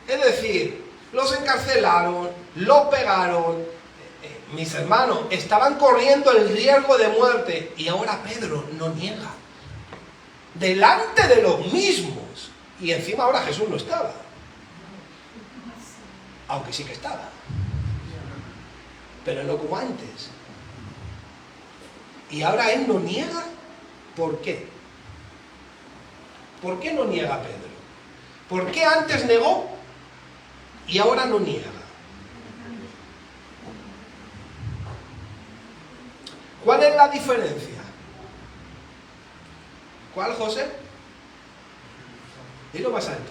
es decir, los encarcelaron, los pegaron. Mis hermanos, estaban corriendo el riesgo de muerte. Y ahora Pedro no niega. Delante de los mismos. Y encima ahora Jesús no estaba. Aunque sí que estaba. Pero no como antes. Y ahora él no niega. ¿Por qué? ¿Por qué no niega Pedro? ¿Por qué antes negó y ahora no niega? ¿Cuál es la diferencia? ¿Cuál, José? Dilo más alto.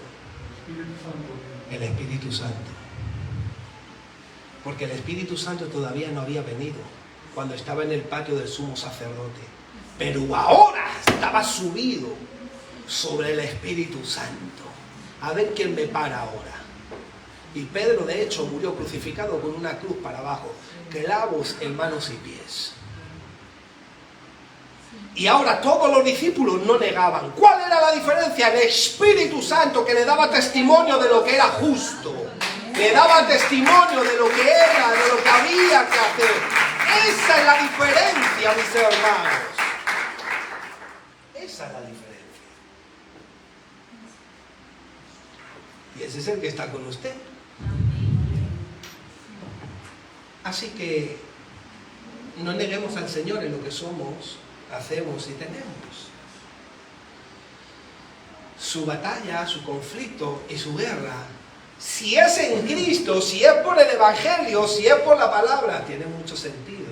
El Espíritu Santo. porque el Espíritu Santo todavía no había venido cuando estaba en el patio del sumo sacerdote. Pero ahora estaba subido sobre el Espíritu Santo. A ver quién me para ahora. Y Pedro, de hecho, murió crucificado con una cruz para abajo, clavos en manos y pies. Y ahora todos los discípulos no negaban. ¿Cuál era la diferencia? El Espíritu Santo, que le daba testimonio de lo que era justo, le daba testimonio de lo que era, de lo que había que hacer. Esa es la diferencia, mis hermanos. Esa es la diferencia. Y ese es el que está con usted. Así que no neguemos al Señor en lo que somos, hacemos y tenemos. Su batalla, su conflicto y su guerra, si es en Cristo, si es por el Evangelio, si es por la palabra, tiene mucho sentido.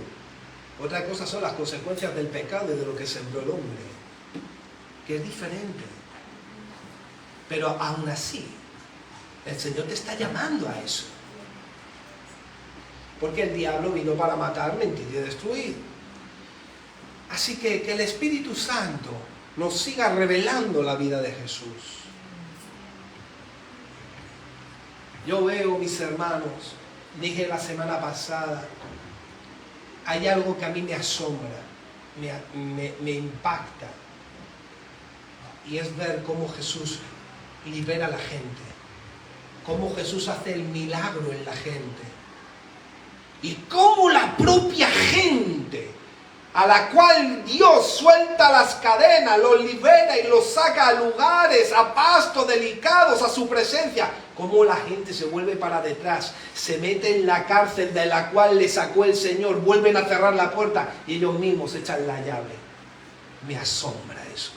Otra cosa son las consecuencias del pecado y de lo que sembró el hombre, que es diferente. Pero aún así, el Señor te está llamando a eso. Porque el diablo vino para matar, mentir y destruir. Así que el Espíritu Santo nos siga revelando la vida de Jesús. Yo veo, mis hermanos, dije la semana pasada, hay algo que a mí me asombra, me impacta. Y es ver cómo Jesús libera a la gente. Cómo Jesús hace el milagro en la gente. Y cómo la propia gente a la cual Dios suelta las cadenas, los libera y los saca a lugares, a pastos delicados, a su presencia. Cómo la gente se vuelve para detrás, se mete en la cárcel de la cual le sacó el Señor, vuelven a cerrar la puerta y ellos mismos echan la llave. Me asombra eso.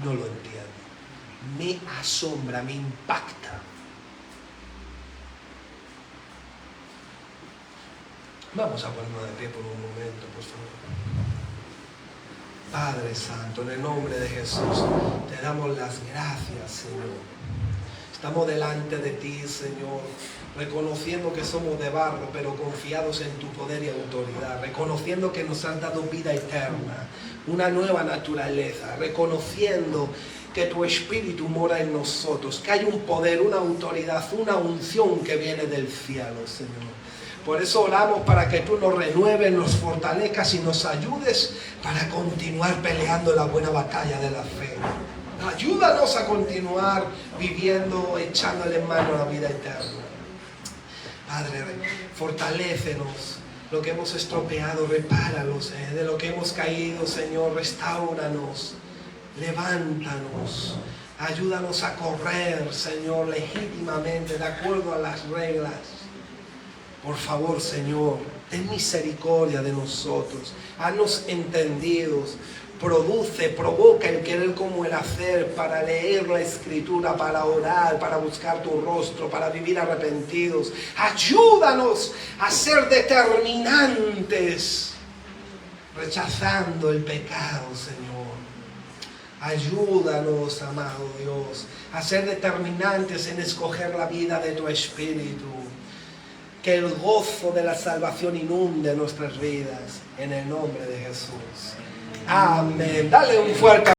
No lo entiendo. Me asombra, me impacta. Vamos a ponernos de pie por un momento, por favor. Padre Santo, en el nombre de Jesús, te damos las gracias, Señor. Estamos delante de ti, Señor, reconociendo que somos de barro, pero confiados en tu poder y autoridad, reconociendo que nos has dado vida eterna, una nueva naturaleza, reconociendo que tu Espíritu mora en nosotros, que hay un poder, una autoridad, una unción que viene del cielo, Señor. Por eso oramos para que tú nos renueves, nos fortalezcas y nos ayudes para continuar peleando la buena batalla de la fe. Ayúdanos a continuar viviendo, echándole en mano la vida eterna. Padre, fortalécenos. Lo que hemos estropeado, repáralos. De lo que hemos caído, Señor, restáuranos. Levántanos. Ayúdanos a correr, Señor, legítimamente, de acuerdo a las reglas. Por favor, Señor, ten misericordia de nosotros. Haznos entendidos. Provoca el querer como el hacer para leer la Escritura, para orar, para buscar tu rostro, para vivir arrepentidos. Ayúdanos a ser determinantes, rechazando el pecado, Señor. Ayúdanos, amado Dios, a ser determinantes en escoger la vida de tu Espíritu. Que el gozo de la salvación inunde nuestras vidas, en el nombre de Jesús. Amén. Dale un fuerte